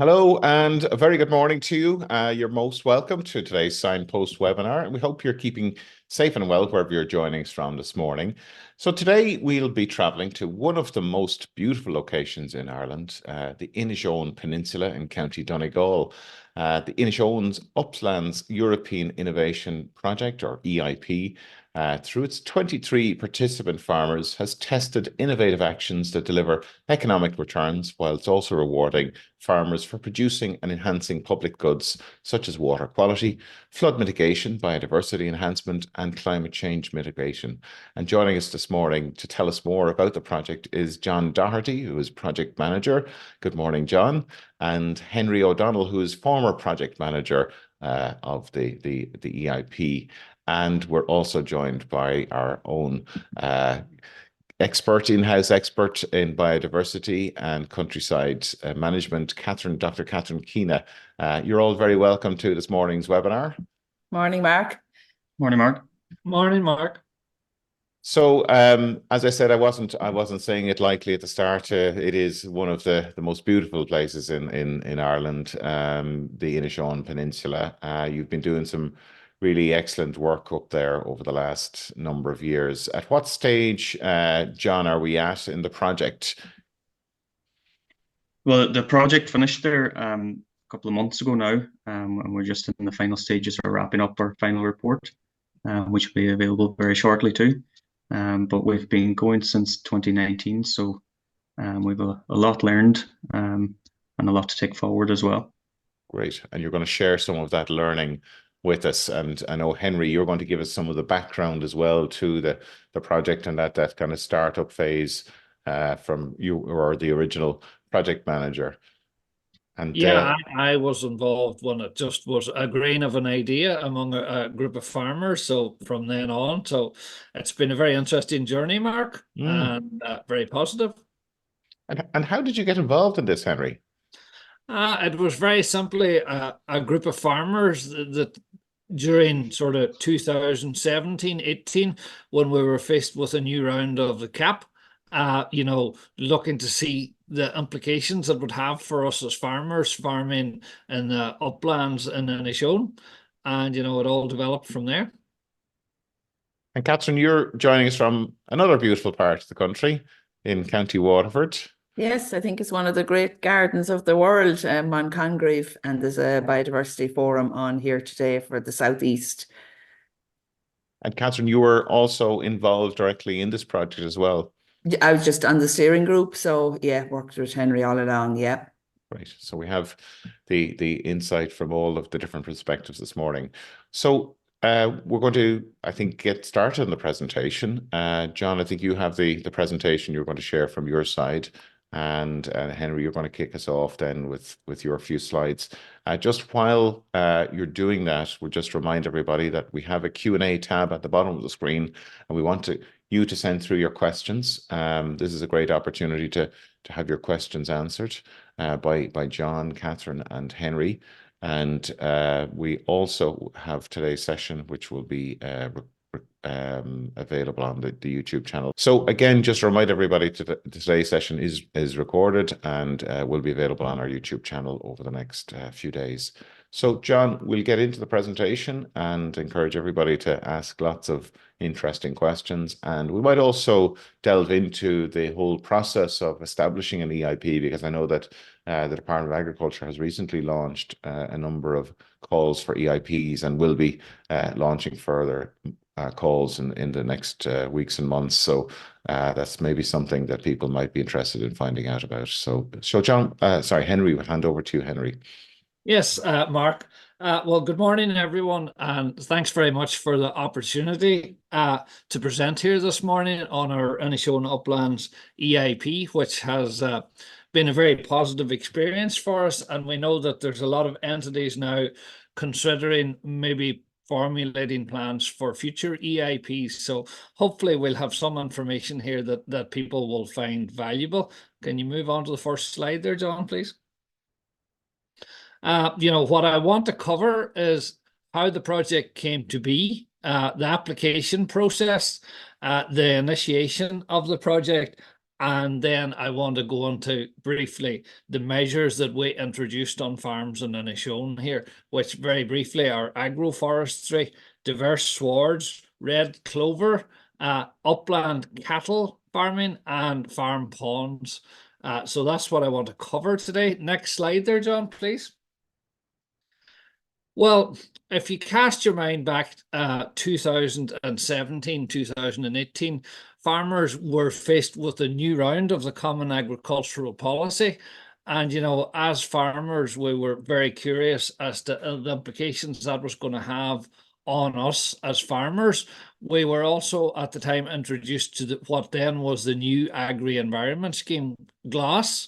Hello and a very good morning to you. You're most welcome to today's Signpost webinar, and we hope you're keeping safe and well wherever you're joining us from this morning. So today we'll be travelling to one of the most beautiful locations in Ireland, the Inishowen Peninsula in County Donegal. The Inishowen Uplands European Innovation Project, or EIP, through its 23 participant farmers, has tested innovative actions that deliver economic returns whilst also rewarding farmers for producing and enhancing public goods such as water quality, flood mitigation, biodiversity enhancement, and climate change mitigation. And joining us this morning to tell us more about the project is John Doherty, who is project manager. Good morning, John. And Henry O'Donnell, who is former project manager of the EIP. And we're also joined by our own in-house expert in biodiversity and countryside management, Dr. Catherine Keena. You're all very welcome to this morning's webinar. Morning, Mark. Morning, Mark. Morning, Mark. So, as I said, I wasn't saying it lightly at the start. It is one of the most beautiful places in Ireland, the Inishowen Peninsula. You've been doing some really excellent work up there over the last number of years. At what stage, John, are we at in the project? Well, the project finished there a couple of months ago now, and we're just in the final stages of wrapping up our final report, which will be available very shortly too. But we've been going since 2019, so we've a lot learned and a lot to take forward as well. Great. And you're going to share some of that learning with us. And I know, Henry, you're going to give us some of the background as well to the project and that kind of startup phase from you or the original project manager. And yeah, I was involved when it just was a grain of an idea among a group of farmers. So from then on, so it's been a very interesting journey, Mark, and very positive. And how did you get involved in this, Henry? It was very simply a group of farmers that during sort of 2017-18, when we were faced with a new round of the CAP, looking to see the implications it would have for us as farmers farming in the uplands in Inishowen, and it all developed from there. And Catherine, you're joining us from another beautiful part of the country in County Waterford. Yes, I think it's one of the great gardens of the world, on Congreve, and there's a biodiversity forum on here today for the southeast. And Catherine, you were also involved directly in this project as well. I was just on the steering group, so yeah, worked with Henry all along. Yeah. Right. So we have the insight from all of the different perspectives this morning. So we're going to, I think, get started on the presentation. John, I think you have the presentation you're going to share from your side. And Henry, you're going to kick us off then with your few slides. Just while you're doing that, we'll just remind everybody that we have a Q&A tab at the bottom of the screen, and we want you to send through your questions. This is a great opportunity to have your questions answered by John, Catherine, and Henry. And we also have today's session, which will be available on the YouTube channel. So again, just remind everybody today's session is recorded and will be available on our YouTube channel over the next few days. So John, we'll get into the presentation and encourage everybody to ask lots of interesting questions. And we might also delve into the whole process of establishing an EIP, because I know that the Department of Agriculture has recently launched a number of calls for EIPs and will be launching further calls in the next weeks and months. So that's maybe something that people might be interested in finding out about. So John, Henry, we'll hand over to you, Henry. Yes, Mark. Well, good morning, everyone, and thanks very much for the opportunity to present here this morning on our Inishowen Uplands EIP, which has been a very positive experience for us. And we know that there's a lot of entities now considering maybe formulating plans for future EIPs. So hopefully we'll have some information here that people will find valuable. Can you move on to the first slide there, John, please? What I want to cover is how the project came to be, the application process, the initiation of the project, And then I want to go into briefly the measures that we introduced on farms in Inishowen here, which very briefly are agroforestry, diverse swards, red clover, upland cattle farming, and farm ponds. So that's what I want to cover today. Next slide there, John, please. Well, if you cast your mind back 2017, 2018, farmers were faced with a new round of the Common Agricultural Policy. And, as farmers, we were very curious as to the implications that was going to have on us as farmers. We were also at the time introduced to what then was the new Agri-Environment Scheme, GLAS.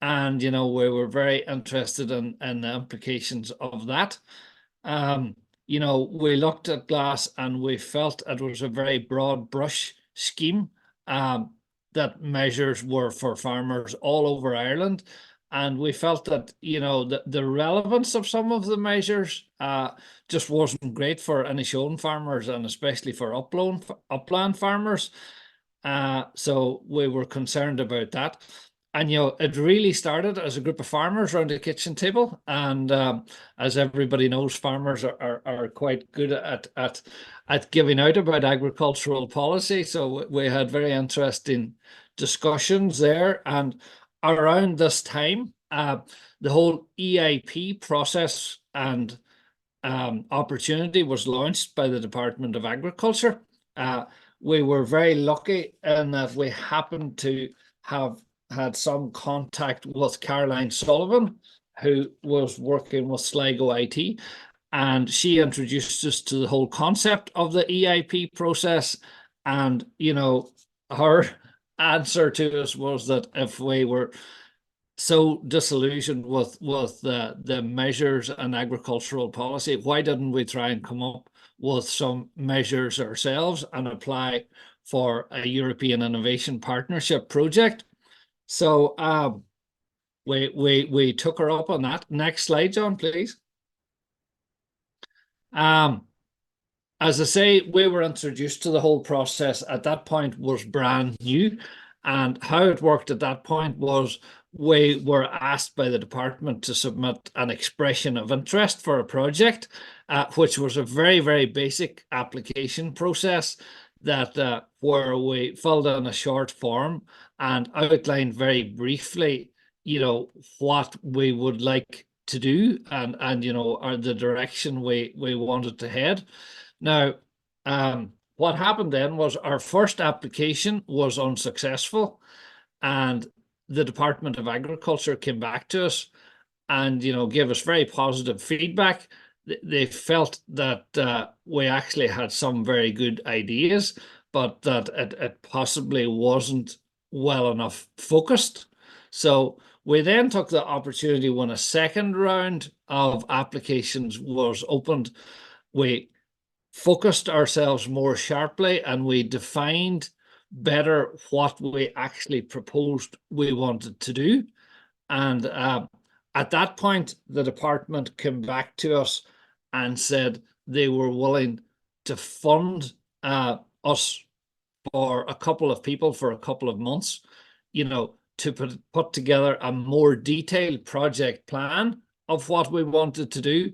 And, we were very interested in the implications of that. We looked at GLAS and we felt it was a very broad brush scheme that measures were for farmers all over Ireland. And we felt that, the relevance of some of the measures just wasn't great for Inishowen farmers and especially for upland farmers. So we were concerned about that. And, it really started as a group of farmers around a kitchen table. And as everybody knows, farmers are quite good at giving out about agricultural policy. So we had very interesting discussions there. And around this time, the whole EIP process and opportunity was launched by the Department of Agriculture. We were very lucky in that we happened to have had some contact with Caroline Sullivan, who was working with Sligo IT, and she introduced us to the whole concept of the EIP process. And, her answer to us was that if we were so disillusioned with the measures and agricultural policy, why didn't we try and come up with some measures ourselves and apply for a European Innovation Partnership project? So we took her up on that. Next slide, John, please. As I say, we were introduced to the whole process at that point was brand new. And how it worked at that point was we were asked by the department to submit an expression of interest for a project, which was a very, very basic application process that where we filled in a short form and outlined very briefly, what we would like to do and or the direction we wanted to head. Now, what happened then was our first application was unsuccessful, and the Department of Agriculture came back to us and gave us very positive feedback. They felt that we actually had some very good ideas, but that it possibly wasn't well enough focused. So we then took the opportunity when a second round of applications was opened. We focused ourselves more sharply and we defined better what we actually proposed we wanted to do. And at that point, the department came back to us and said they were willing to fund us for a couple of people for a couple of months, to put together a more detailed project plan of what we wanted to do.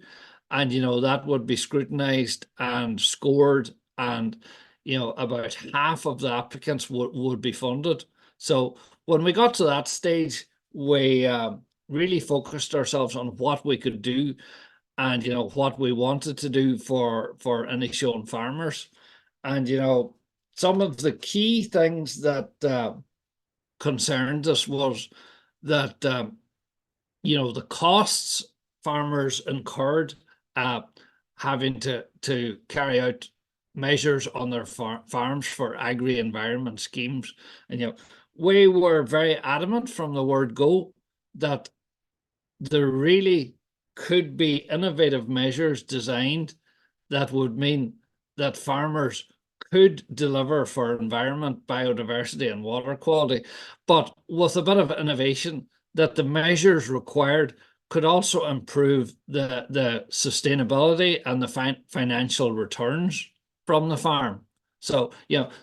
And, that would be scrutinized and scored, and, about half of the applicants would be funded. So when we got to that stage, we really focused ourselves on what we could do and, what we wanted to do for Inishowen farmers. And, some of the key things that concerned us was that, the costs farmers incurred having to carry out measures on their farms for agri-environment schemes. And, we were very adamant from the word go that there really could be innovative measures designed that would mean that farmers could deliver for environment, biodiversity, and water quality, but with a bit of innovation that the measures required could also improve the sustainability and the financial returns from the farm. So,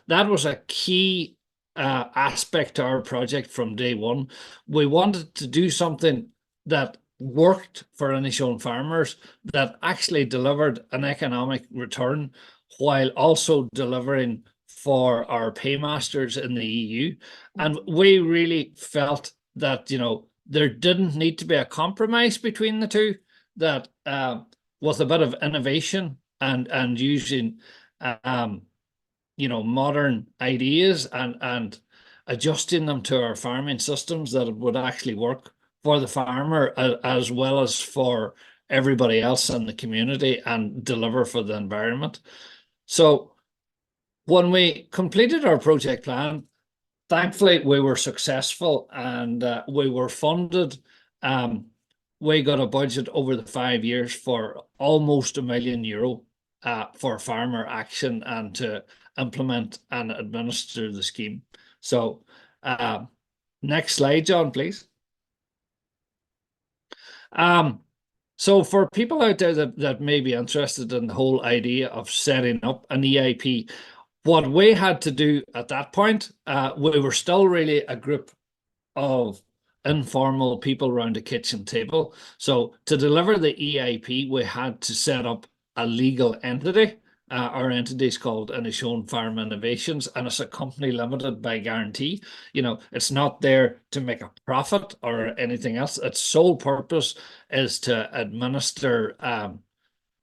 that was a key aspect to our project from day one. We wanted to do something that worked for Inishowen farmers, that actually delivered an economic return while also delivering for our paymasters in the EU. And we really felt that, there didn't need to be a compromise between the two, that with a bit of innovation and using modern ideas and adjusting them to our farming systems, that it would actually work for the farmer as well as for everybody else in the community and deliver for the environment. So when we completed our project plan, thankfully we were successful, and we were funded. We got a budget over the 5 years for almost €1 million for farmer action and to implement and administer the scheme. So next slide, John, please. So for people out there that may be interested in the whole idea of setting up an EIP, what we had to do at that point, we were still really a group of informal people around a kitchen table. So to deliver the EIP, we had to set up a legal entity. Our entity is called Inishowen Farm Innovations, and it's a company limited by guarantee. It's not there to make a profit or anything else. Its sole purpose is to administer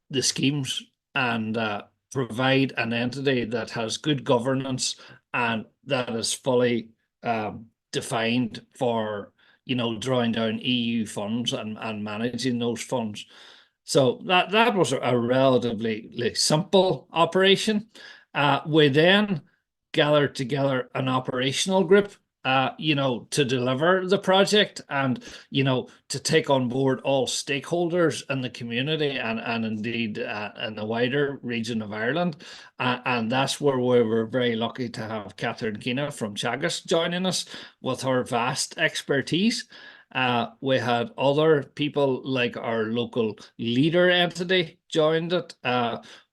the schemes and provide an entity that has good governance and that is fully defined for drawing down EU funds and managing those funds. So that was a relatively simple operation. We then gathered together an operational group, to deliver the project and, to take on board all stakeholders in the community and indeed in the wider region of Ireland. And that's where we were very lucky to have Catherine Keena from Teagasc joining us with her vast expertise. We had other people like our local leader entity joined it.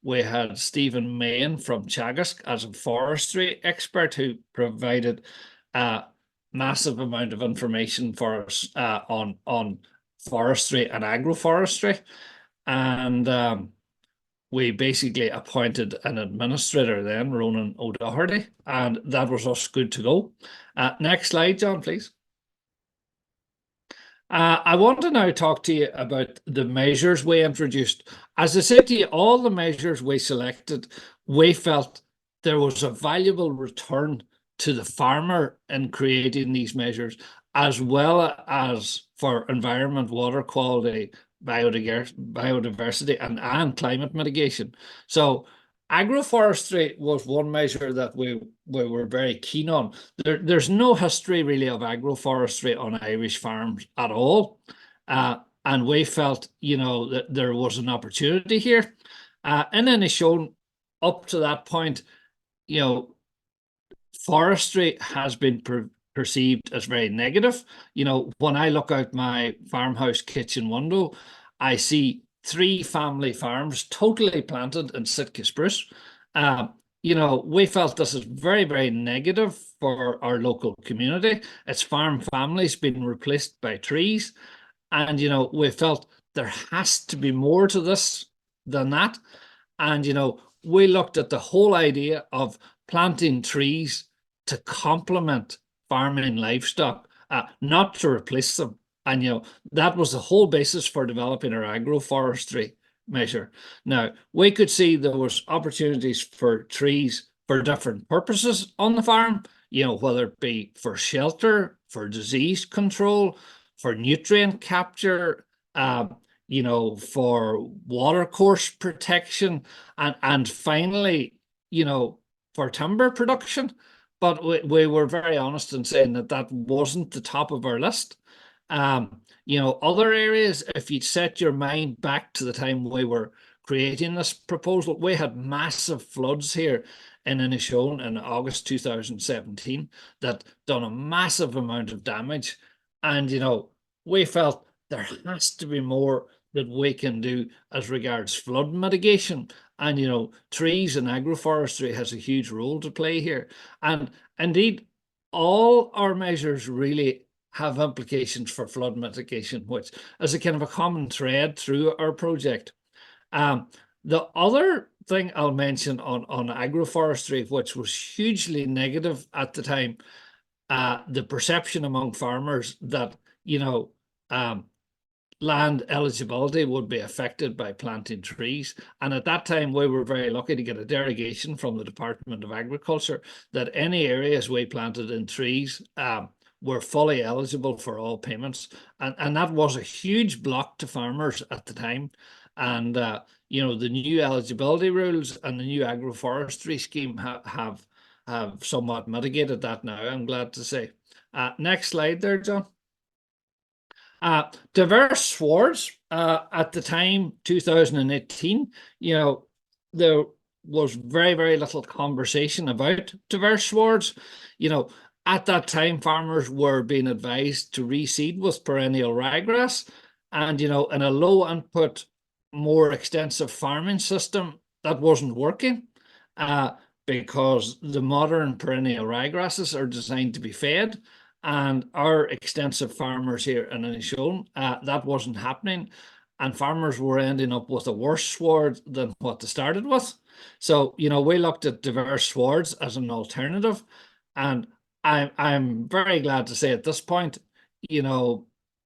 We had Stephen Mahan from Teagasc as a forestry expert who provided a massive amount of information for us on forestry and agroforestry. And we basically appointed an administrator then, Ronan O'Doherty, and that was us good to go. Next slide, John, please. I want to now talk to you about the measures we introduced. As I said to you, all the measures we selected, we felt there was a valuable return to the farmer in creating these measures, as well as for environment, water quality, biodiversity, and climate mitigation. So agroforestry was one measure that we were very keen on. There's no history really of agroforestry on Irish farms at all. And we felt, that there was an opportunity here. In Inishowen, up to that point, forestry has been perceived as very negative. When I look out my farmhouse kitchen window, I see 3 family farms totally planted in Sitka spruce. We felt this is very, very negative for our local community. It's farm families being replaced by trees. And, we felt there has to be more to this than that. And, we looked at the whole idea of planting trees to complement farming livestock, not to replace them. And, that was the whole basis for developing our agroforestry measure. Now, we could see there was opportunities for trees for different purposes on the farm, whether it be for shelter, for disease control, for nutrient capture, for watercourse protection, and finally, for timber production. But we were very honest in saying that wasn't the top of our list. Other areas, if you set your mind back to the time we were creating this proposal, we had massive floods here in Inishowen in August 2017 that done a massive amount of damage. And, we felt there has to be more that we can do as regards flood mitigation. And, trees and agroforestry has a huge role to play here. And indeed, all our measures really have implications for flood mitigation, which is a kind of a common thread through our project. The other thing I'll mention on agroforestry, which was hugely negative at the time, the perception among farmers that, land eligibility would be affected by planting trees. And at that time, we were very lucky to get a derogation from the Department of Agriculture that any areas we planted in trees were fully eligible for all payments. And that was a huge block to farmers at the time. And, the new eligibility rules and the new agroforestry scheme have somewhat mitigated that now, I'm glad to say. Next slide there, John. Diverse swards at the time, 2018, there was very, very little conversation about diverse swards. At that time, farmers were being advised to reseed with perennial ryegrass, and in a low input, more extensive farming system, that wasn't working because the modern perennial ryegrasses are designed to be fed. And our extensive farmers here in Inishowen, that wasn't happening. And farmers were ending up with a worse sward than what they started with. So, we looked at diverse swards as an alternative. And I'm very glad to say at this point,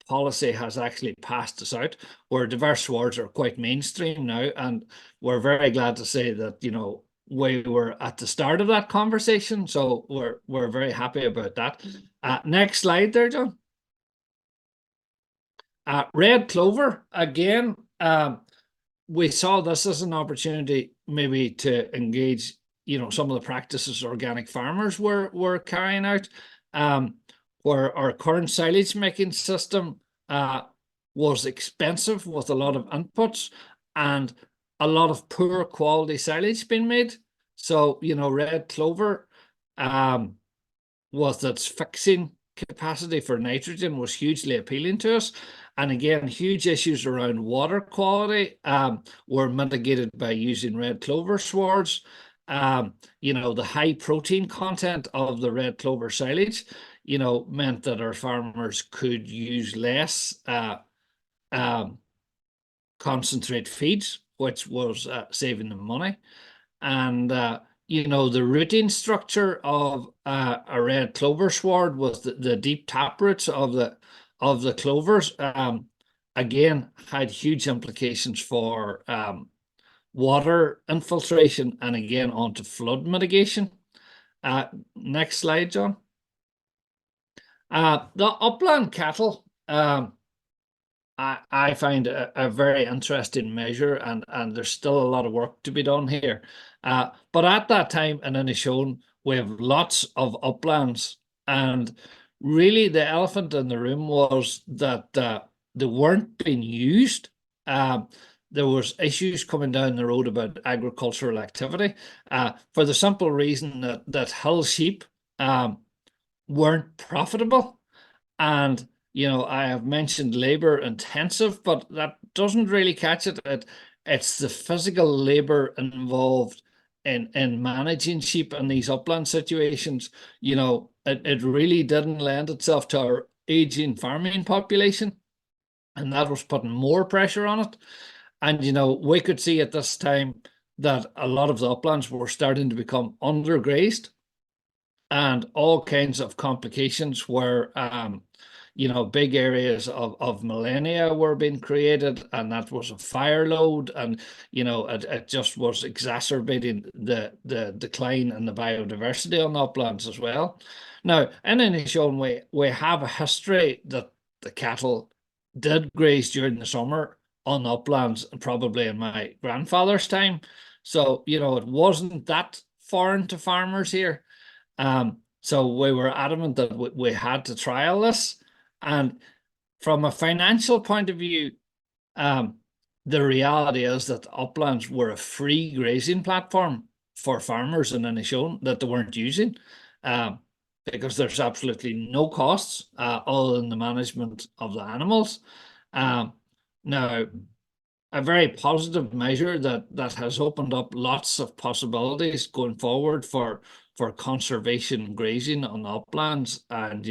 policy has actually passed us out where diverse swards are quite mainstream now. And we're very glad to say that, we were at the start of that conversation, so we're very happy about that. Next slide there, John. Red clover, again, we saw this as an opportunity maybe to engage, some of the practices organic farmers were carrying out, where our current silage making system was expensive with a lot of inputs and a lot of poor quality silage being made. So, red clover, with its fixing capacity for nitrogen, was hugely appealing to us. And again, huge issues around water quality were mitigated by using red clover swards. The high protein content of the red clover silage, meant that our farmers could use less concentrate feeds, which was saving them money. And, the rooting structure of a red clover sward was the deep tap roots of the clovers, again, had huge implications for water infiltration and again onto flood mitigation. Next slide, John. The upland cattle, I find a very interesting measure, and there's still a lot of work to be done here. But at that time in Inishowen, we have lots of uplands, and really the elephant in the room was that they weren't being used. There was issues coming down the road about agricultural activity for the simple reason that hill sheep weren't profitable. And I have mentioned labor intensive, but that doesn't really catch it. It's the physical labor involved in managing sheep in these upland situations. It really didn't lend itself to our aging farming population, and that was putting more pressure on it. And, we could see at this time that a lot of the uplands were starting to become undergrazed, and all kinds of complications were big areas of millennia were being created, and that was a fire load, and it just was exacerbating the decline in the biodiversity on the uplands as well. Now, in Inishowen, we have a history that the cattle did graze during the summer on the uplands, probably in my grandfather's time. So, it wasn't that foreign to farmers here. So we were adamant that we had to trial this. And from a financial point of view, the reality is that uplands were a free grazing platform for farmers in Inishowen that they weren't using, because there's absolutely no costs other than the management of the animals. Now, a very positive measure that has opened up lots of possibilities going forward for for conservation grazing on the uplands, and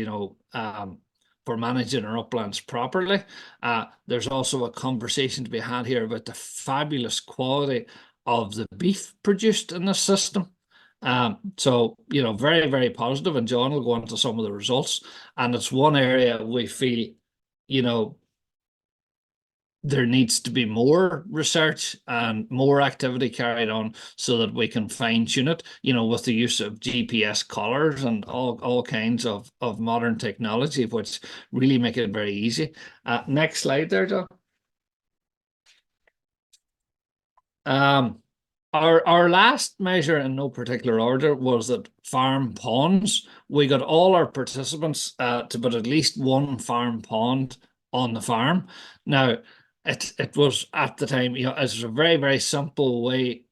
for managing our uplands properly. There's also a conversation to be had here about the fabulous quality of the beef produced in this system. So, very, very positive, and John will go into some of the results. And it's one area we feel, there needs to be more research and more activity carried on so that we can fine tune it, with the use of GPS collars and all kinds of modern technology, which really make it very easy. Next slide there, John. Our last measure, in no particular order, was at farm ponds. We got all our participants to put at least one farm pond on the farm. Now, it was at the time, it was a very, very simple way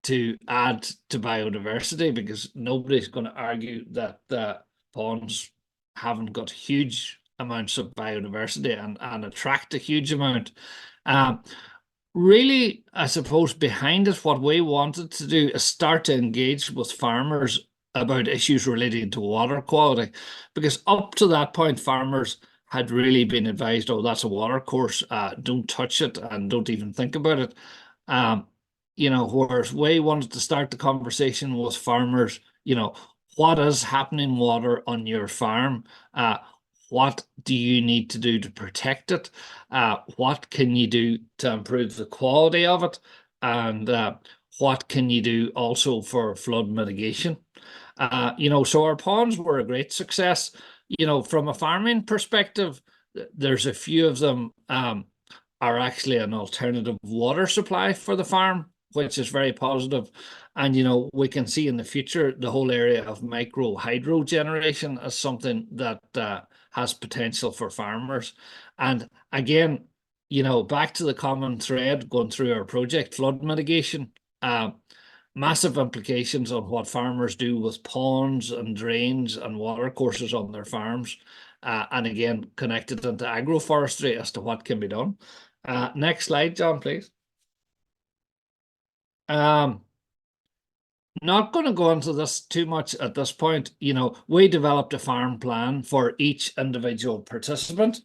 to add to biodiversity, because nobody's going to argue that the ponds haven't got huge amounts of biodiversity and attract a huge amount. Really, I suppose behind it, what we wanted to do is start to engage with farmers about issues relating to water quality, because up to that point, farmers had really been advised, oh, that's a water course, don't touch it and don't even think about it. Whereas we wanted to start the conversation with farmers, what is happening water on your farm? What do you need to do to protect it? What can you do to improve the quality of it? And what can you do also for flood mitigation? So our ponds were a great success. From a farming perspective, there's a few of them are actually an alternative water supply for the farm, which is very positive. And, we can see in the future the whole area of micro hydro generation as something that has potential for farmers. And again, back to the common thread going through our project, flood mitigation, massive implications on what farmers do with ponds and drains and water courses on their farms. And again, connected into agroforestry as to what can be done. Next slide, John, please. Not going to go into this too much at this point. We developed a farm plan for each individual participant.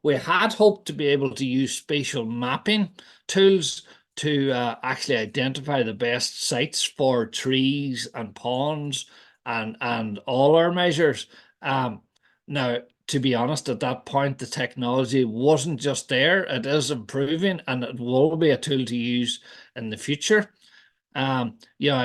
We had hoped to be able to use spatial mapping tools to actually identify the best sites for trees and ponds and all our measures. Now, to be honest, at that point, the technology wasn't just there. It is improving, and it will be a tool to use in the future. I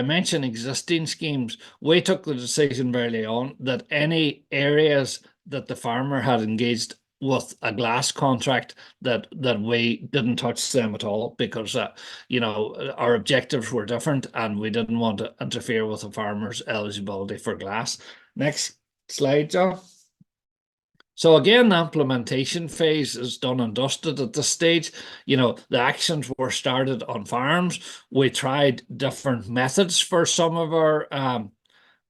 mentioned existing schemes. We took the decision early on that any areas that the farmer had engaged with a glass contract, that we didn't touch them at all, because our objectives were different and we didn't want to interfere with the farmer's eligibility for glass. Next slide, John. So again, the implementation phase is done and dusted at this stage. The actions were started on farms. We tried different methods for some of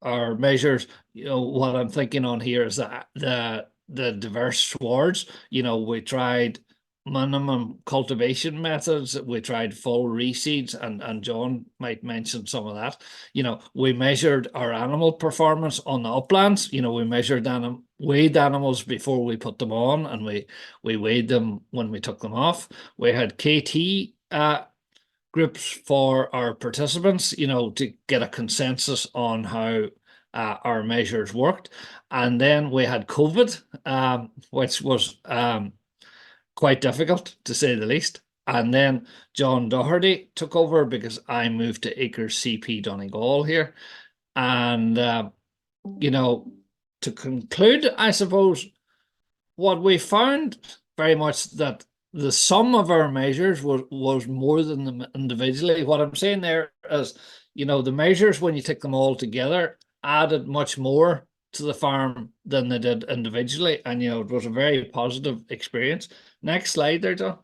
our measures. What I'm thinking on here is that the diverse swards. We tried minimum cultivation methods. We tried full reseeds, and John might mention some of that. We measured our animal performance on the uplands. We measured weighed animals before we put them on, and we weighed them when we took them off. We had KT groups for our participants, to get a consensus on how our measures worked. And then we had COVID, which was quite difficult, to say the least. And then John Doherty took over because I moved to Acres CP Donegal here. And, to conclude, I suppose, what we found very much that the sum of our measures was more than them individually. What I'm saying there is, the measures, when you take them all together, added much more to the farm than they did individually. And, it was a very positive experience. Next slide there, John.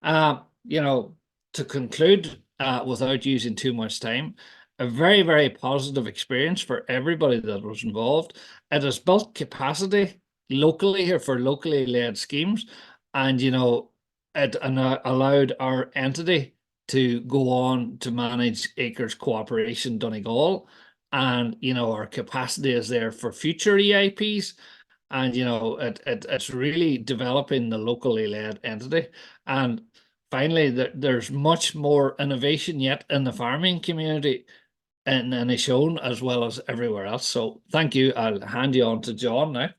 To conclude, without using too much time, a very, very positive experience for everybody that was involved. It has built capacity locally here for locally led schemes. And, it allowed our entity to go on to manage Acres Cooperation Donegal. and our capacity is there for future EIPs. And it's really developing the locally led entity. And finally, there's much more innovation yet in the farming community in Inishowen as well as everywhere else. So thank you. I'll hand you on to John now.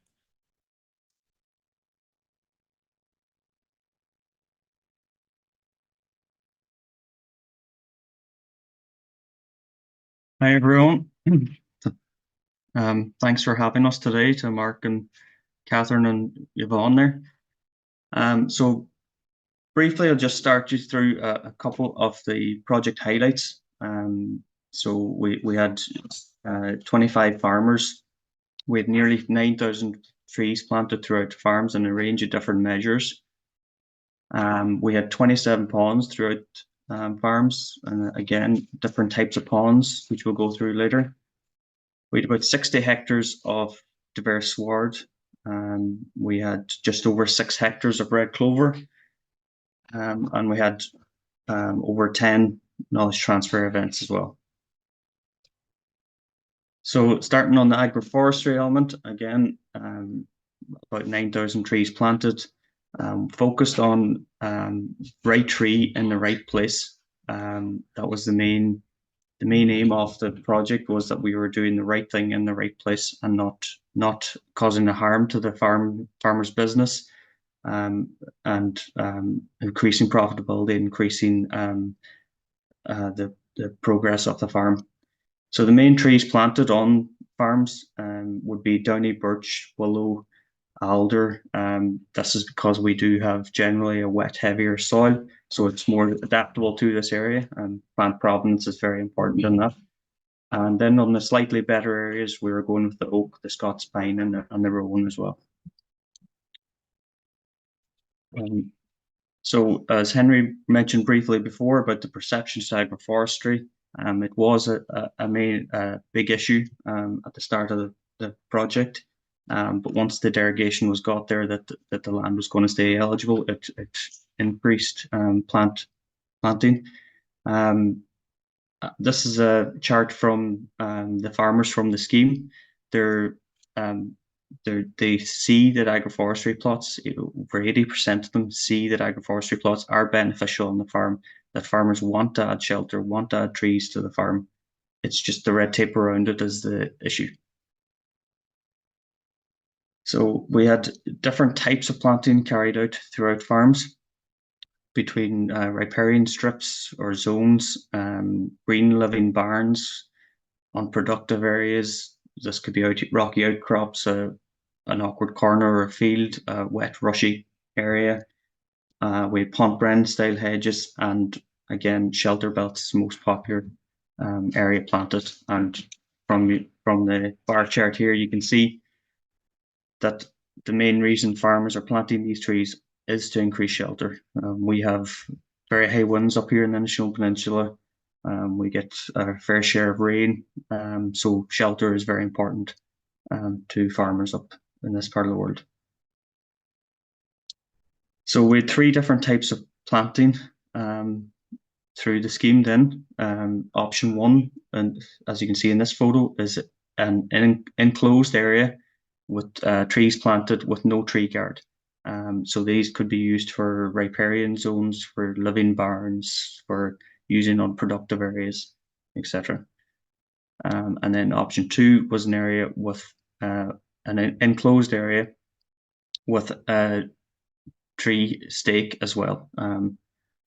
Hi everyone. Thanks for having us today, to Mark and Catherine and Yvonne there. So briefly, I'll just start you through a couple of the project highlights. So we had 25 farmers with nearly 9,000 trees planted throughout the farms in a range of different measures. We had 27 ponds throughout farms, and again, different types of ponds, which we'll go through later. We had about 60 hectares of diverse sward. We had just over 6 hectares of red clover. And we had over 10 knowledge transfer events as well. So starting on the agroforestry element, again, about 9,000 trees planted, focused on right tree in the right place. That was the main aim of the project, was that we were doing the right thing in the right place and not causing a harm to the farmer's business, and increasing profitability, increasing the progress of the farm. So the main trees planted on farms would be downy birch, willow, alder. This is because we do have generally a wet, heavier soil, so it's more adaptable to this area, and plant provenance is very important in that. And then on the slightly better areas, we were going with the oak, the Scots pine, and the rowan as well. So as Henry mentioned briefly before about the perception to agroforestry, it was a big issue at the start of the project. But once the derogation was got there that the land was going to stay eligible, it increased planting. This is a chart from the farmers from the scheme. They see that agroforestry plots, over 80% of them see that agroforestry plots are beneficial on the farm, that farmers want to add shelter, want to add trees to the farm. It's just the red tape around it is the issue. So we had different types of planting carried out throughout farms, between riparian strips or zones, green living barns on productive areas. This could be rocky outcrops, an awkward corner or a field, a wet, rushy area. We had pond bren style hedges, and again, shelter belts, most popular area planted. And from the bar chart here, you can see that the main reason farmers are planting these trees is to increase shelter. We have very high winds up here in the Inishowen Peninsula. We get a fair share of rain, so shelter is very important to farmers up in this part of the world. So we had 3 different types of planting through the scheme then. Option 1, and as you can see in this photo, is an enclosed area with trees planted with no tree guard. So these could be used for riparian zones, for living barns, for using on productive areas, etc. And then option 2 was an area with an enclosed area with a tree stake as well.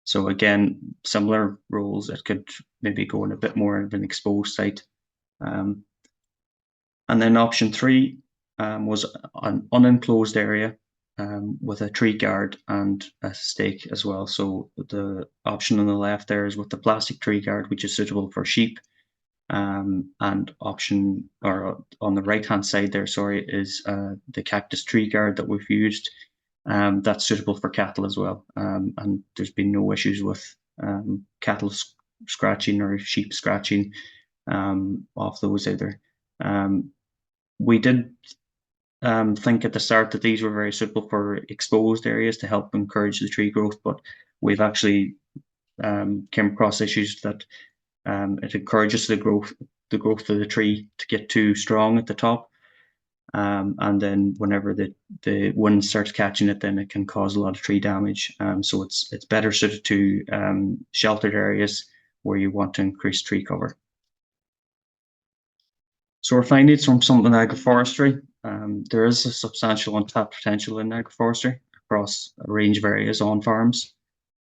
So again, similar rules. It could maybe go in a bit more of an exposed site. And then option 3 was an unenclosed area with a tree guard and a stake as well. So the option on the left there is with the plastic tree guard, which is suitable for sheep. And option, or on the right hand side there, sorry, is the cactus tree guard that we've used. That's suitable for cattle as well. And there's been no issues with cattle scratching or sheep scratching off those either. We did think at the start that these were very suitable for exposed areas to help encourage the tree growth, but we've actually came across issues that it encourages the growth the growth of the tree to get too strong at the top. And then whenever the wind starts catching it, then it can cause a lot of tree damage. So it's better suited to sheltered areas where you want to increase tree cover. So our findings from something like agroforestry, there is a substantial untapped potential in agroforestry across a range of areas on farms.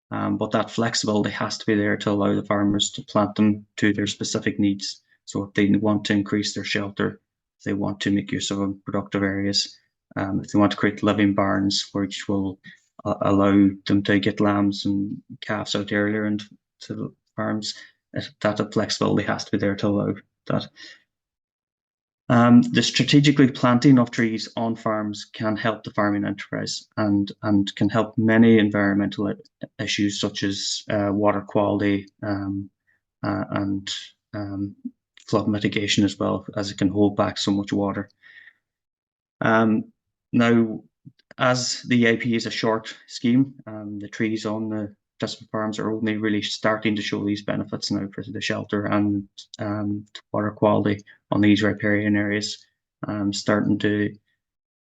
But that flexibility has to be there to allow the farmers to plant them to their specific needs. So if they want to increase their shelter, if they want to make use of productive areas, if they want to create living barns, which will allow them to get lambs and calves out earlier into the farms, that flexibility has to be there to allow that. The strategically planting of trees on farms can help the farming enterprise and can help many environmental issues such as water quality and flood mitigation as well, as it can hold back so much water. Now, as the EIP is a short scheme, the trees on the participant farms are only really starting to show these benefits now for the shelter and water quality on these riparian areas, starting to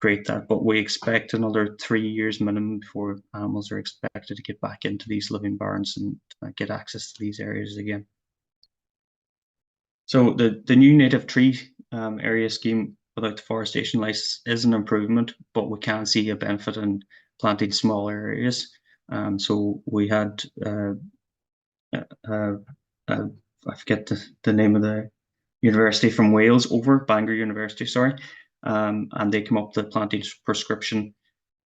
create that. But we expect another 3 years minimum before animals are expected to get back into these living barns and get access to these areas again. So the new native tree area scheme without deforestation license is an improvement, but we can see a benefit in planting smaller areas. So we had, I forget the name of the university from Wales, Bangor University, sorry, and they come up with a planting prescription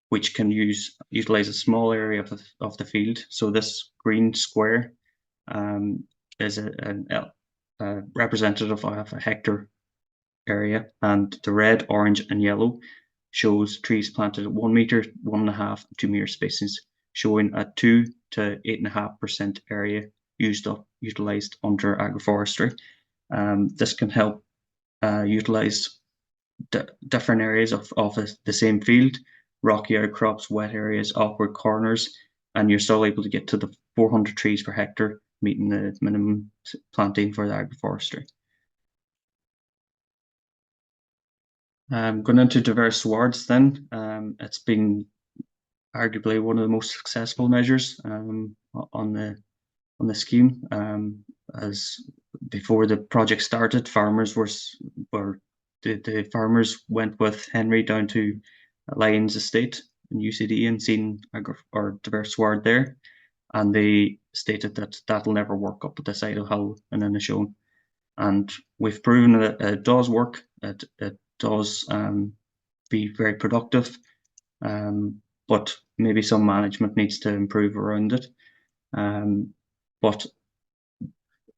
which can utilize a small area of the field. So this green square is a representative of a hectare area, and the red, orange, and yellow shows trees planted at 1 meter, 1.5, and 2 meter spaces, showing a 2 to 8.5% area utilized under agroforestry. This can help utilize different areas of the same field, rocky outcrops, wet areas, awkward corners, and you're still able to get to the 400 trees per hectare, meeting the minimum planting for the agroforestry. Going into diverse swards then, it's been arguably one of the most successful measures on the scheme. As before the project started, the farmers went with Henry down to Lyons Estate in UCD and seen our diverse sward there, and they stated that that'll never work up at the side of Hull and Inishowen. And we've proven that it does work. It does be very productive, but maybe some management needs to improve around it. But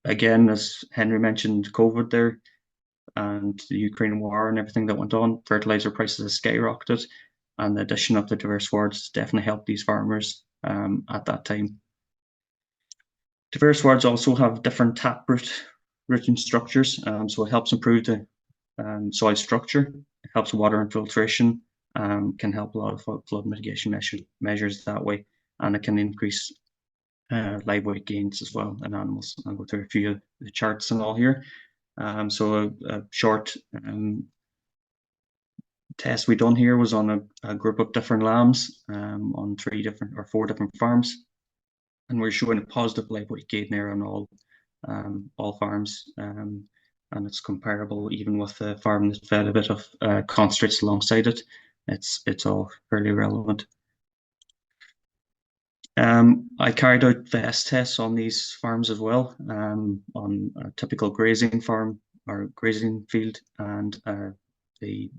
again, as Henry mentioned, COVID there and the Ukraine war and everything that went on, fertilizer prices have skyrocketed, and the addition of the diverse swards definitely helped these farmers at that time. Diverse swards also have different taproot rooting structures, so it helps improve the soil structure, it helps water infiltration, can help a lot of flood mitigation measures that way, and it can increase live weight gains as well in animals. I'll go through a few of the charts and all here. So a short test we done here was on a group of different lambs on 4 different farms, and we're showing a positive live weight gain there on all farms, and it's comparable even with a farm that fed a bit of constraints alongside it. It's all fairly relevant. I carried out vest tests on these farms as well, on a typical grazing farm or grazing field, and the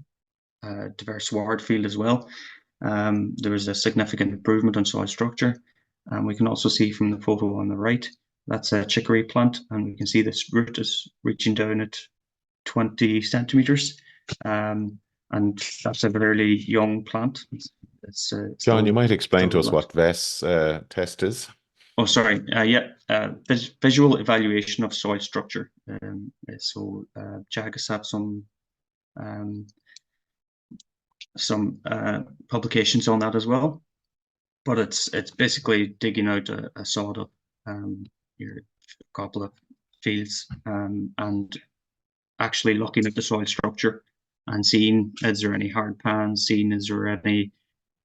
diverse sward field as well. There was a significant improvement in soil structure, and we can also see from the photo on the right, that's a chicory plant, and we can see this root is reaching down at 20 centimeters, and that's a fairly young plant. John, you might explain to us what VES test is. Oh, sorry. Visual evaluation of soil structure. So Teagasc have some publications on that as well, but it's basically digging out a sod of a couple of fields and actually looking at the soil structure and seeing, is there any hard pans, seeing is there any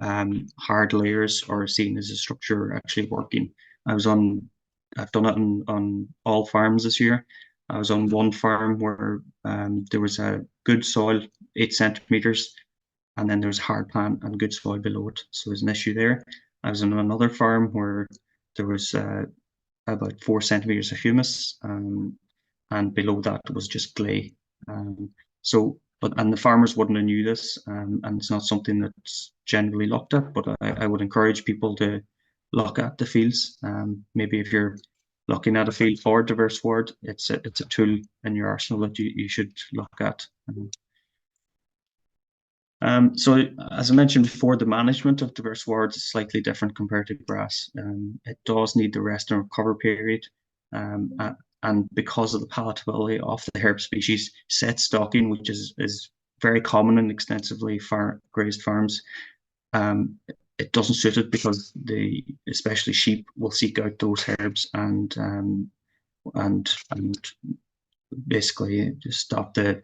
hard layers, or seeing is the structure actually working. I've done it on all farms this year. I was on one farm where there was a good soil, 8 centimeters, and then there was hard pan and good soil below it. So there's an issue there. I was on another farm where there was about 4 centimeters of humus, and below that was just clay. And the farmers wouldn't have knew this, and it's not something that's generally looked at, but I would encourage people to look at the fields. Maybe if you're looking at a field for diverse ward, it's a tool in your arsenal that you should look at. So as I mentioned before, the management of diverse wards is slightly different compared to grass. It does need the rest and recover period, and because of the palatability of the herb species, set stocking, which is very common in extensively grazed farms, it doesn't suit it, because especially sheep will seek out those herbs and basically just stop the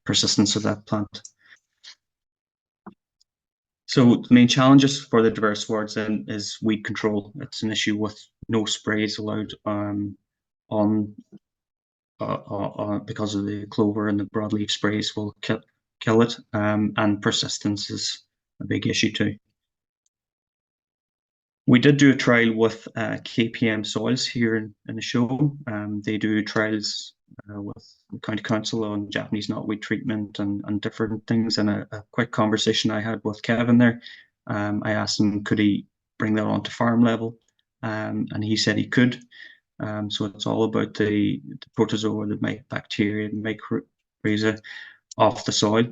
persistence of that plant. So the main challenges for the diverse wards then is weed control. It's an issue with no sprays allowed because of the clover, and the broadleaf sprays will kill it, and persistence is a big issue too. We did do a trial with KPM soils here in Inishowen. They do trials with the County Council on Japanese knotweed treatment and different things. And a quick conversation I had with Kevin there, I asked him, could he bring that on to farm level? And he said he could. So it's all about the protozoa, the bacteria, the mycorrhiza of the soil.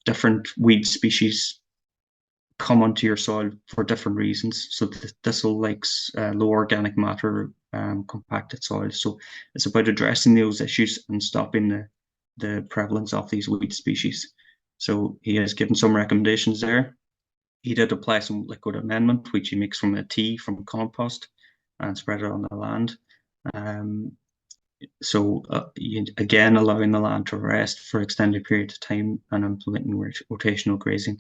Different weed species come onto your soil for different reasons. So the thistle likes low organic matter, compacted soil. So it's about addressing those issues and stopping the prevalence of these weed species. So he has given some recommendations there. He did apply some liquid amendment, which he makes from a tea from compost and spread it on the land. Again, allowing the land to rest for extended periods of time and implementing rotational grazing.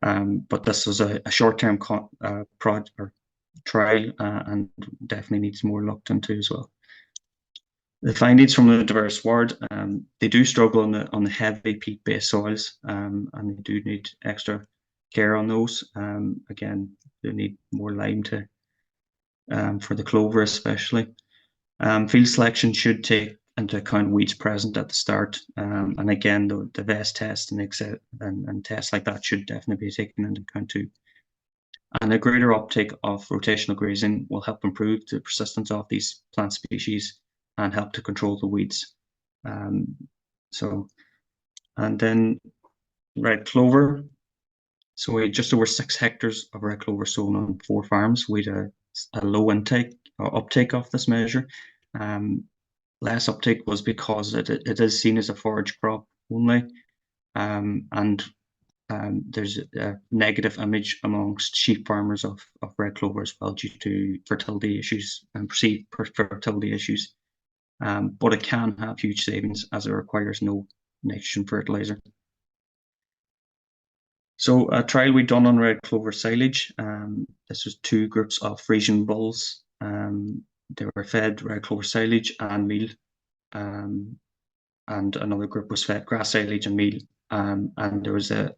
But this was a short-term trial, and definitely needs more looked into as well. The findings from the diverse ward, they do struggle on the heavy peat-based soils, and they do need extra care on those. Again, they need more lime for the clover especially. Field selection should take into account weeds present at the start, and again, the VEST test and tests like that should definitely be taken into account too. And a greater uptake of rotational grazing will help improve the persistence of these plant species and help to control the weeds. And then red clover. So we had just over 6 hectares of red clover sown on 4 farms. We had a low intake or uptake of this measure. Less uptake was because it is seen as a forage crop only, and there's a negative image amongst sheep farmers of red clover as well, due to fertility issues and perceived fertility issues. But it can have huge savings as it requires no nitrogen fertilizer. So a trial we done on red clover silage. This was 2 groups of Frisian bulls. They were fed red clover silage and meal, and another group was fed grass silage and meal. And there was a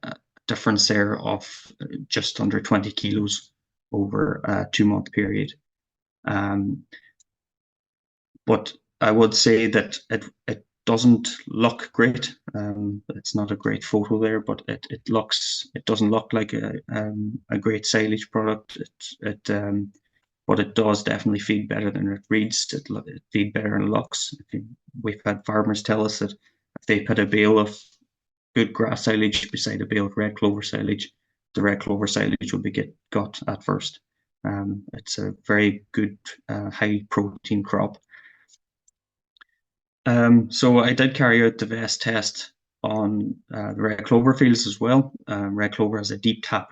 difference there of just under 20 kilos over a 2-month period. But I would say that it doesn't look great. It's not a great photo there, but it doesn't look like a great silage product. But it does definitely feed better than it reads. It feed better than it looks. We've had farmers tell us that if they put a bale of good grass silage beside a bale of red clover silage, the red clover silage will be got at first. It's a very good high protein crop. So I did carry out the VEST test on the red clover fields as well. Red clover has a deep tap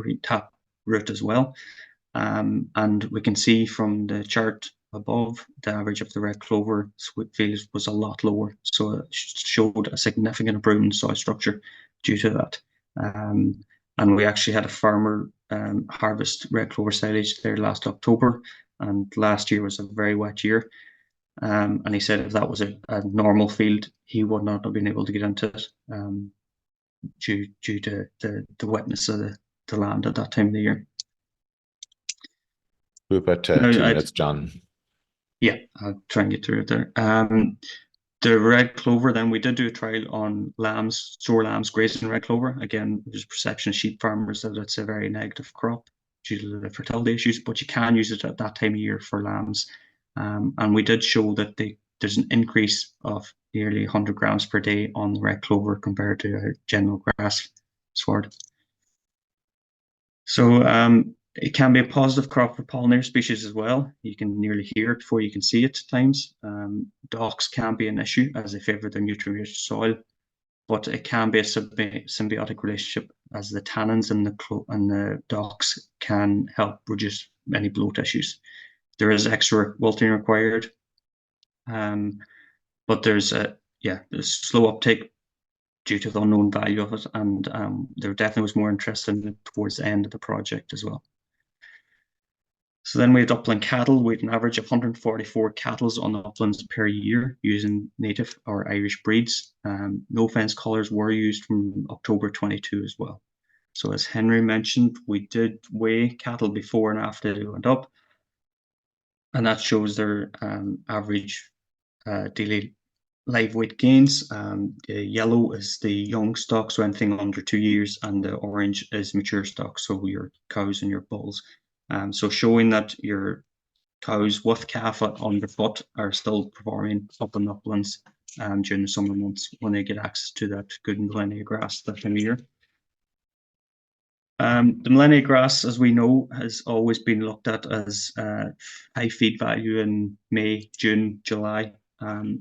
root as well. And we can see from the chart above the average of the red clover field was a lot lower. So it showed a significant improvement in soil structure due to that. And we actually had a farmer harvest red clover silage there last October, and last year was a very wet year. And he said if that was a normal field, he would not have been able to get into it due to the wetness of the land at that time of the year. We're about 2 minutes, John. Yeah, I'll try and get through it there. The red clover, then we did do a trial on lambs, sour lambs grazing red clover. Again, there's perception of sheep farmers that it's a very negative crop due to the fertility issues, but you can use it at that time of year for lambs. And we did show that there's an increase of nearly 100 grams per day on the red clover compared to a general grass sward. So it can be a positive crop for pollinator species as well. You can nearly hear it before you can see it at times. Docks can be an issue as they favour the nutrient-rich soil, but it can be a symbiotic relationship as the tannins in the docks can help reduce any bloat issues. There is extra wilting required, but there's slow uptake due to the unknown value of it, and there definitely was more interest in it towards the end of the project as well. So then we had upland cattle. We had an average of 144 cattle on the uplands per year using native or Irish breeds. No fence colours were used from October 22 as well. So as Henry mentioned, we did weigh cattle before and after they went up, and that shows their average daily live weight gains. The yellow is the young stock, so anything under 2 years, and the orange is mature stock, so your cows and your bulls. So showing that your cows with calf underfoot are still performing up in the uplands during the summer months when they get access to that good millennia grass that time of year. The millennia grass, as we know, has always been looked at as high feed value in May, June, July.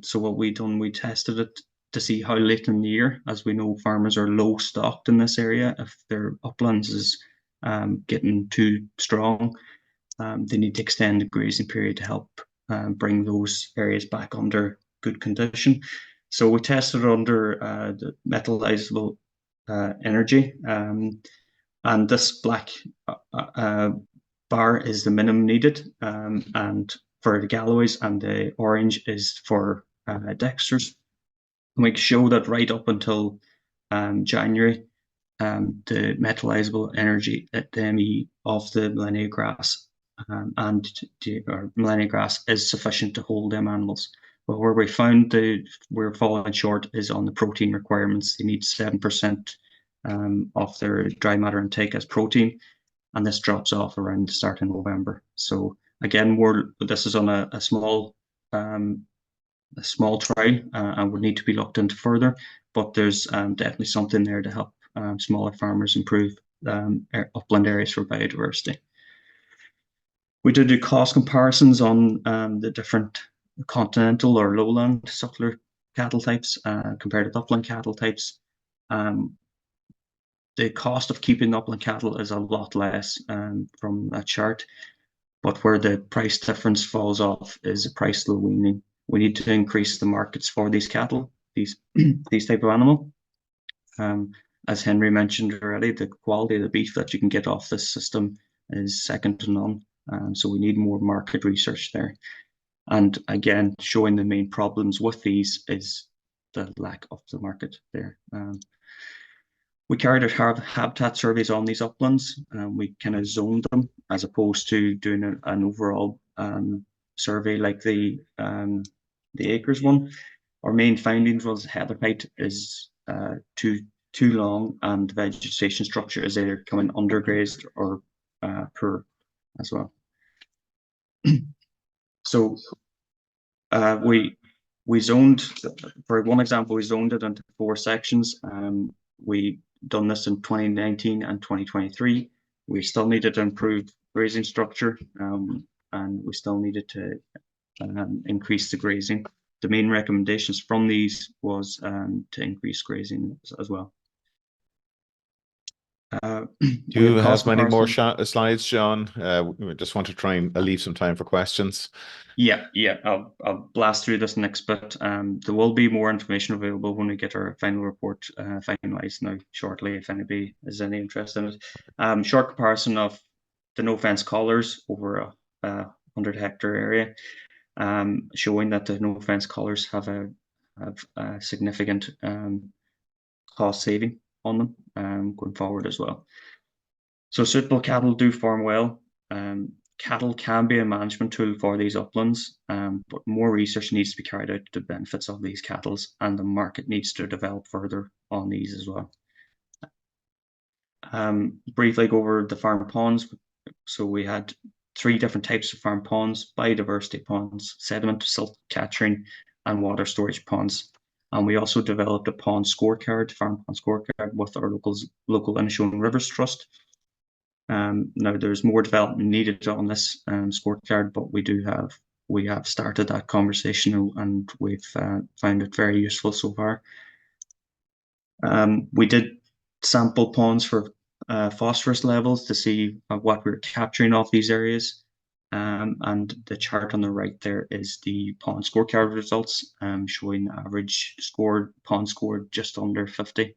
So what we done, we tested it to see how late in the year, as we know farmers are low stocked in this area. If their uplands is getting too strong, they need to extend the grazing period to help bring those areas back under good condition. So we tested it under the metallizable energy, and this black bar is the minimum needed, and for the Galloways, and the orange is for Dexter's. And we show that right up until January, the metallizable energy at the ME of the millennia grass and millennia grass is sufficient to hold them animals. But where we found we're falling short is on the protein requirements. They need 7% of their dry matter intake as protein, and this drops off around the start of November. So again, this is on a small trial and would need to be looked into further, but there's definitely something there to help smaller farmers improve upland areas for biodiversity. We did do cost comparisons on the different continental or lowland suckler cattle types compared to upland cattle types. The cost of keeping upland cattle is a lot less from that chart, but where the price difference falls off is the price low weaning. We need to increase the markets for these cattle, these type of animal. As Henry mentioned already, the quality of the beef that you can get off this system is second to none. So we need more market research there. And again, showing the main problems with these is the lack of the market there. We carried out habitat surveys on these uplands. We kind of zoned them as opposed to doing an overall survey like the acres one. Our main findings was heather height is too long, and the vegetation structure is either coming undergrazed or poor as well. So we zoned, for one example, we zoned it into 4 sections. We done this in 2019 and 2023. We still needed to improve grazing structure, and we still needed to increase the grazing. The main recommendations from these was to increase grazing as well. Do you have many more slides, John? We just want to try and leave some time for questions. Yeah. I'll blast through this next bit. There will be more information available when we get our final report finalized now shortly, if anybody is any interest in it. Short comparison of the no fence collars over a 100-hectare area, showing that the no fence collars have a significant cost saving on them going forward as well. So suitable cattle do farm well. Cattle can be a management tool for these uplands, but more research needs to be carried out to the benefits of these cattle, and the market needs to develop further on these as well. Briefly go over the farm ponds. So we had 3 different types of farm ponds: biodiversity ponds, sediment silt capturing, and water storage ponds. And we also developed a pond scorecard, farm pond scorecard, with our local Inishowen Rivers Trust. Now there's more development needed on this scorecard, but we have started that conversation, and we've found it very useful so far. We did sample ponds for phosphorus levels to see what we're capturing off these areas. And the chart on the right there is the pond scorecard results, showing the average pond score just under 50.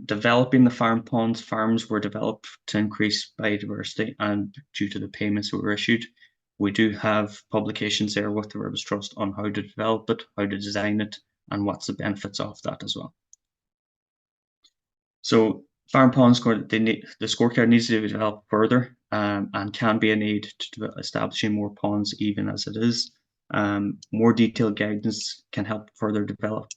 Developing the farm ponds, farms were developed to increase biodiversity, and due to the payments that were issued, we do have publications there with the Rivers Trust on how to develop it, how to design it, and what's the benefits of that as well. So farm pond score, the scorecard needs to be developed further, and can be an aid to establishing more ponds even as it is. More detailed guidance can help further develop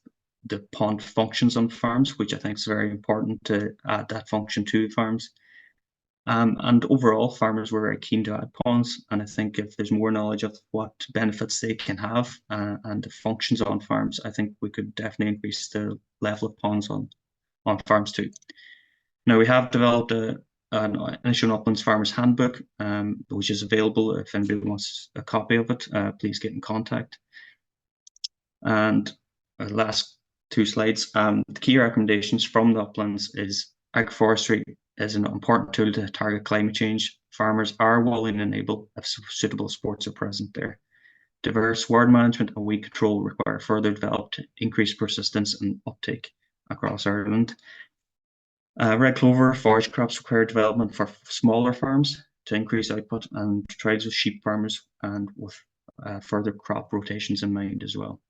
the pond functions on farms, which I think is very important to add that function to farms. And overall, farmers were very keen to add ponds, and I think if there's more knowledge of what benefits they can have and the functions on farms, I think we could definitely increase the level of ponds on farms too. Now we have developed an Inishowen Uplands Farmers Handbook, which is available. If anybody wants a copy of it, please get in contact. And last 2 slides. The key recommendations from the uplands is agroforestry is an important tool to target climate change. Farmers are willing and able if suitable supports are present there. Diverse ward management and weed control require further development to increase persistence and uptake across Ireland. Red clover forage crops require development for smaller farms to increase output, and trials with sheep farmers and with further crop rotations in mind as well.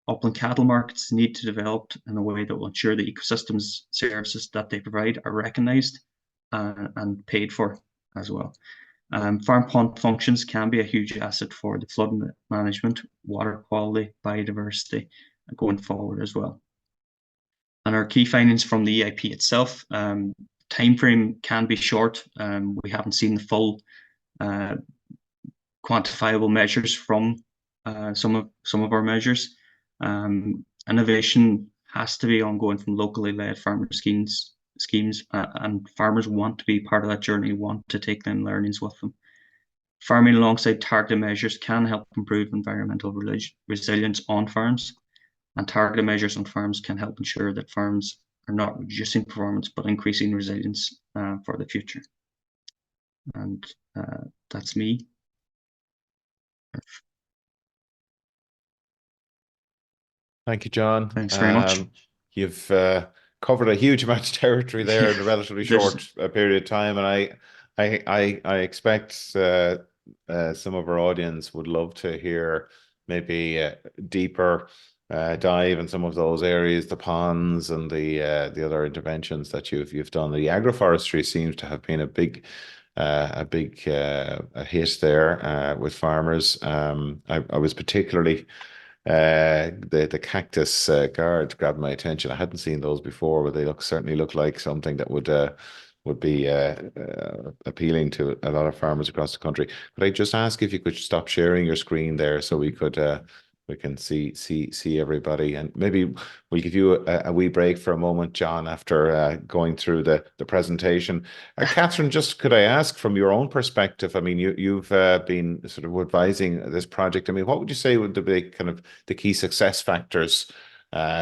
Upland cattle markets need to develop in a way that will ensure the ecosystems services that they provide are recognised and paid for as well. Farm pond functions can be a huge asset for the flood management, water quality, biodiversity going forward as well. And our key findings from the EIP itself, timeframe can be short. We haven't seen the full quantifiable measures from some of our measures. Innovation has to be ongoing from locally led farmer schemes, and farmers want to be part of that journey, want to take them learnings with them. Farming alongside targeted measures can help improve environmental resilience on farms, and targeted measures on farms can help ensure that farms are not reducing performance but increasing resilience for the future. And that's me. Thank you, John. Thanks very much. You've covered a huge amount of territory there in a relatively short period of time, and I expect some of our audience would love to hear maybe a deeper dive in some of those areas, the ponds and the other interventions that you've done. The agroforestry seems to have been a big hit there with farmers. I was particularly the cactus guard grabbed my attention. I hadn't seen those before, but they certainly look like something that would be appealing to a lot of farmers across the country. Could I just ask if you could stop sharing your screen there so we can see everybody, and maybe we'll give you a wee break for a moment, John, after going through the presentation. Catherine, just could I ask from your own perspective, I mean, you've been sort of advising this project. I mean, what would you say would be kind of the key success factors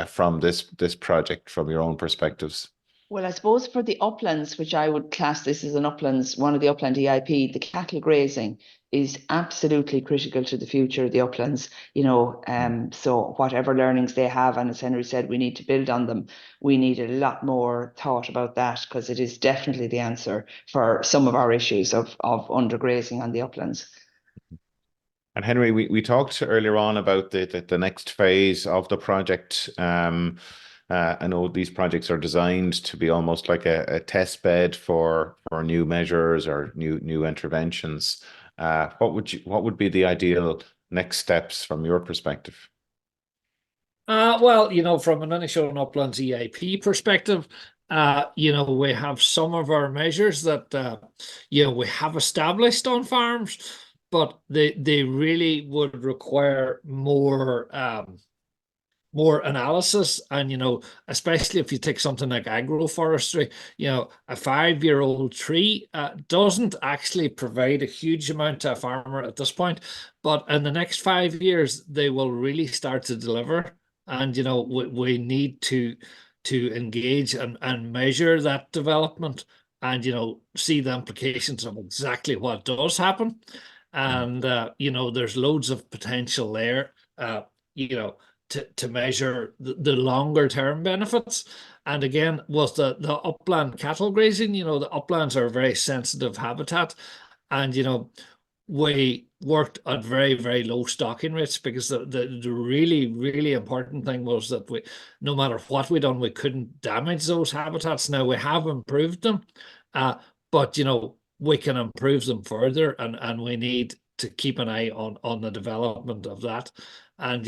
from this project, from your own perspectives? Well, I suppose for the uplands, which I would class this as an uplands, one of the upland EIP, the cattle grazing is absolutely critical to the future of the uplands, so whatever learnings they have, and as Henry said, we need to build on them. We need a lot more thought about that, because it is definitely the answer for some of our issues of undergrazing on the uplands. And Henry, we talked earlier on about the next phase of the project. I know these projects are designed to be almost like a test bed for new measures or new interventions. What would be the ideal next steps from your perspective? Well, from an Inishowen Uplands EIP perspective, we have some of our measures that we have established on farms, but they really would require more analysis. And especially if you take something like agroforestry, a 5-year-old tree doesn't actually provide a huge amount to a farmer at this point, but in the next 5 years they will really start to deliver. And we need to engage and measure that development, and see the implications of exactly what does happen. And there's loads of potential there, to measure the longer term benefits. And again, with the upland cattle grazing, the uplands are a very sensitive habitat, and we worked at very, very low stocking rates, because the really, really important thing was that no matter what we done, we couldn't damage those habitats. Now we have improved them, but we can improve them further, and we need to keep an eye on the development of that. And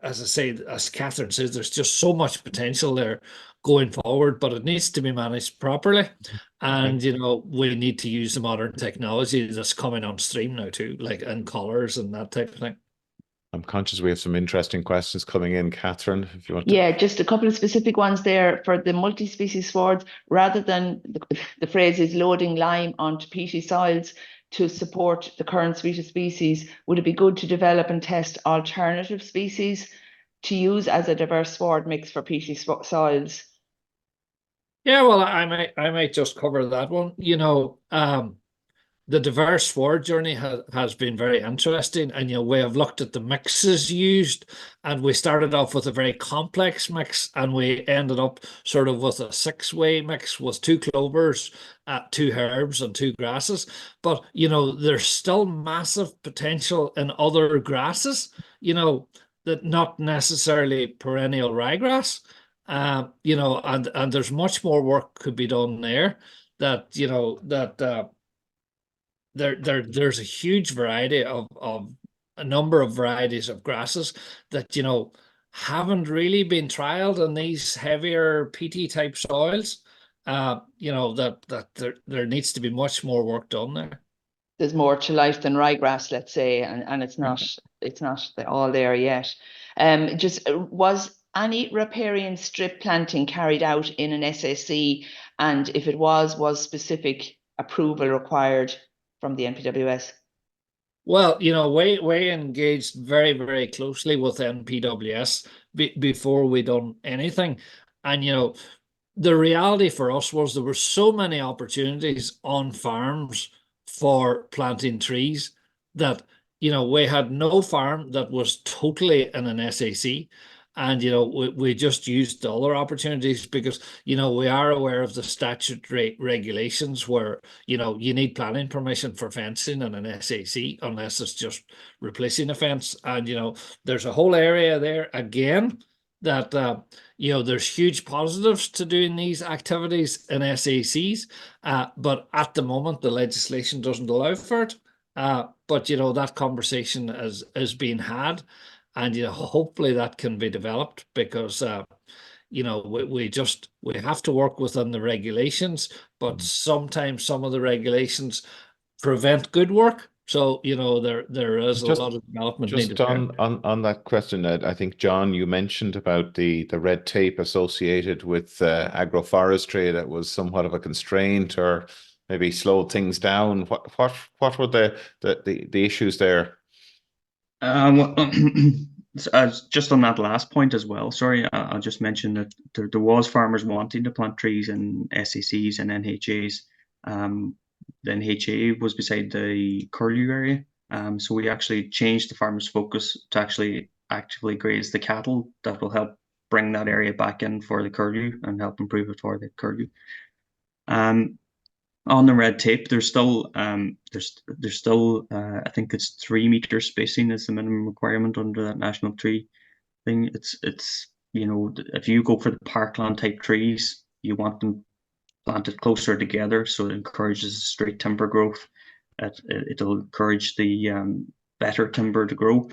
as I say, as Catherine says, there's just so much potential there going forward, but it needs to be managed properly. And we need to use the modern technology that's coming on stream now too, like in collars and that type of thing. I'm conscious we have some interesting questions coming in, Catherine, if you want to. Yeah, just a couple of specific ones there for the multi-species swords. Rather than the phrase is loading lime onto peaty soils to support the current suite of species, would it be good to develop and test alternative species to use as a diverse sward mix for peaty soils? Yeah, well, I might just cover that one. The diverse sward journey has been very interesting, and we have looked at the mixes used, and we started off with a very complex mix, and we ended up sort of with a 6-way mix with 2 clovers, 2 herbs and 2 grasses. But there's still massive potential in other grasses, that not necessarily perennial ryegrass. And there's much more work could be done there. There's a huge variety of a number of varieties of grasses that haven't really been trialed in these heavier peaty type soils. That there needs to be much more work done there. There's more to life than ryegrass, let's say, and it's not all there yet. Just was any riparian strip planting carried out in an SSC, and if it was specific approval required from the NPWS? Well, we engaged very, very closely with NPWS before we done anything. And, the reality for us was there were so many opportunities on farms for planting trees that, we had no farm that was totally in an SAC. And, we just used the other opportunities because, we are aware of the statutory regulations where, you need planning permission for fencing in an SAC unless it's just replacing a fence. And, there's a whole area there again that, there's huge positives to doing these activities in SACs. But at the moment, the legislation doesn't allow for it. But, that conversation is being had. And hopefully that can be developed, because we have to work within the regulations, but sometimes some of the regulations prevent good work. So there is a lot of development needed. Just on that question, I think, John, you mentioned about the red tape associated with agroforestry that was somewhat of a constraint, or maybe slowed things down. What were the issues there? Just on that last point as well, sorry, I'll just mention that there was farmers wanting to plant trees in SACs and NHAs. The NHA was beside the curlew area, so we actually changed the farmers' focus to actually actively graze the cattle. That will help bring that area back in for the curlew and help improve it for the curlew. On the red tape, there's still I think it's 3 meter spacing is the minimum requirement under that national tree thing. It's if you go for the parkland type trees, you want them planted closer together, so it encourages straight timber growth. It'll encourage the better timber to grow.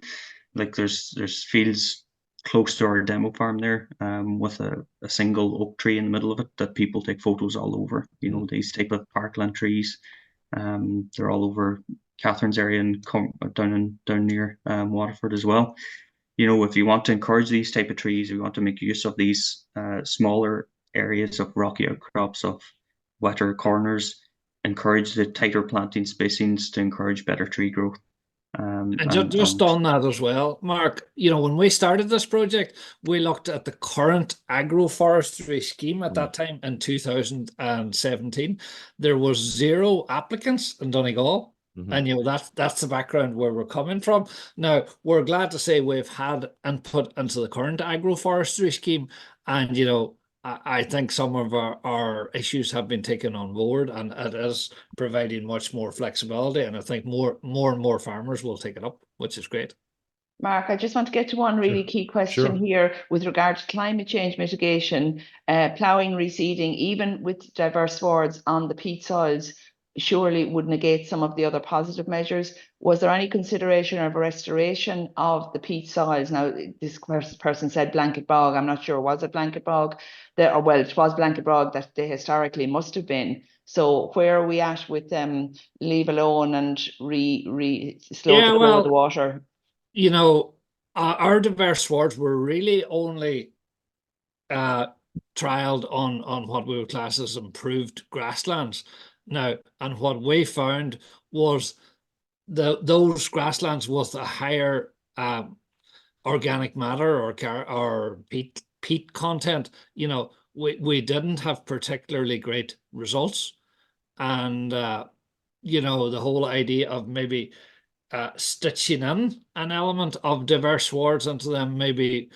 Like there's fields close to our demo farm there, with a single oak tree in the middle of it that people take photos all over. These type of parkland trees, they're all over Catherine's area and down near Waterford as well. If you want to encourage these type of trees, we want to make use of these smaller areas of rocky outcrops, of wetter corners, encourage the tighter planting spacings to encourage better tree growth. And just on that as well, Mark, when we started this project, we looked at the current agroforestry scheme at that time in 2017. There was 0 applicants in Donegal. And that's the background where we're coming from. Now, we're glad to say we've had input into the current agroforestry scheme, and I think some of our issues have been taken on board, and it is providing much more flexibility, and I think more and more farmers will take it up, which is great. Mark, I just want to get to one really key question here with regard to climate change mitigation, ploughing, reseeding, even with diverse swards on the peat soils, surely would negate some of the other positive measures. Was there any consideration of a restoration of the peat soils? Now, this person said blanket bog. I'm not sure, was it blanket bog? It was blanket bog that they historically must have been. So where are we at with leave alone and slow the flow of the water? Our diverse swards were really only trialed on what we would class as improved grasslands. Now, and what we found was those grasslands with a higher organic matter or peat content, we didn't have particularly great results. And the whole idea of maybe stitching in an element of diverse swards into them maybe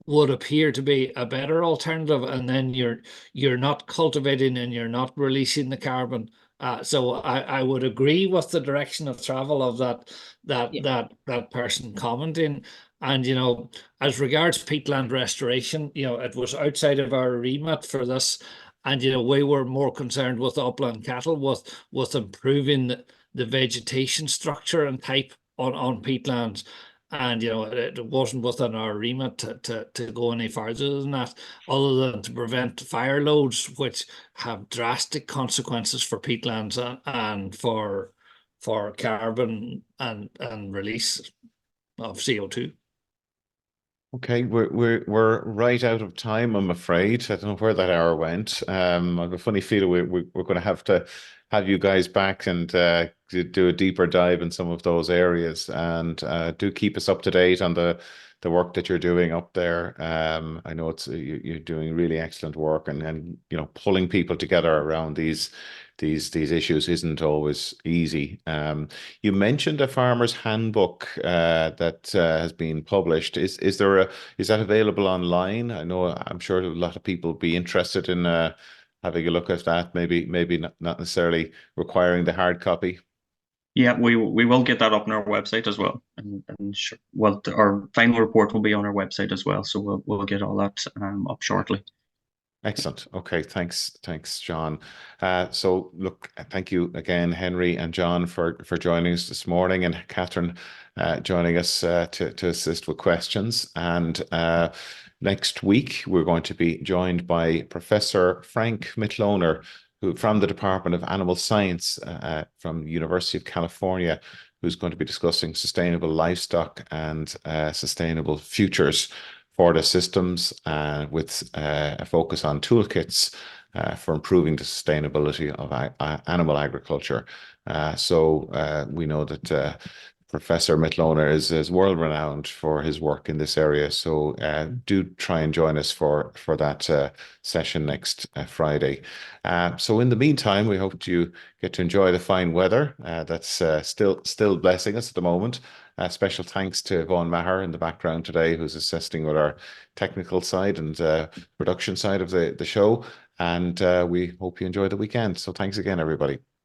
would appear to be a better alternative, and then you're not cultivating and you're not releasing the carbon. So I would agree with the direction of travel of that person commenting. And as regards peatland restoration, it was outside of our remit for this, and we were more concerned with upland cattle, with improving the vegetation structure and type on peatlands. And it wasn't within our remit to go any further than that, other than to prevent fire loads, which have drastic consequences for peatlands and for carbon and release of CO2. Okay, we're right out of time, I'm afraid. I don't know where that hour went. I have a funny feeling we're going to have you guys back and do a deeper dive in some of those areas, and do keep us up to date on the work that you're doing up there. I know you're doing really excellent work, and pulling people together around these issues isn't always easy. You mentioned a farmer's handbook that has been published. Is that available online? I'm sure a lot of people would be interested in having a look at that. Maybe not necessarily requiring the hard copy. Yeah, we will get that up on our website as well, and our final report will be on our website as well. So we'll get all that up shortly. Excellent. Okay, thanks, John. So look, thank you again, Henry and John, for joining us this morning, and Catherine joining us to assist with questions. And next week we're going to be joined by Professor Frank Mitloner, who from the Department of Animal Science from the University of California, who's going to be discussing sustainable livestock and sustainable futures for the systems, with a focus on toolkits for improving the sustainability of animal agriculture. So we know that Professor Mitloner is world renowned for his work in this area. So do try and join us for that session next Friday. So in the meantime, we hope you get to enjoy the fine weather that's still blessing us at the moment. Special thanks to Vaughan Maher in the background today, who's assisting with our technical side and production side of the show. And we hope you enjoy the weekend. So thanks again, everybody.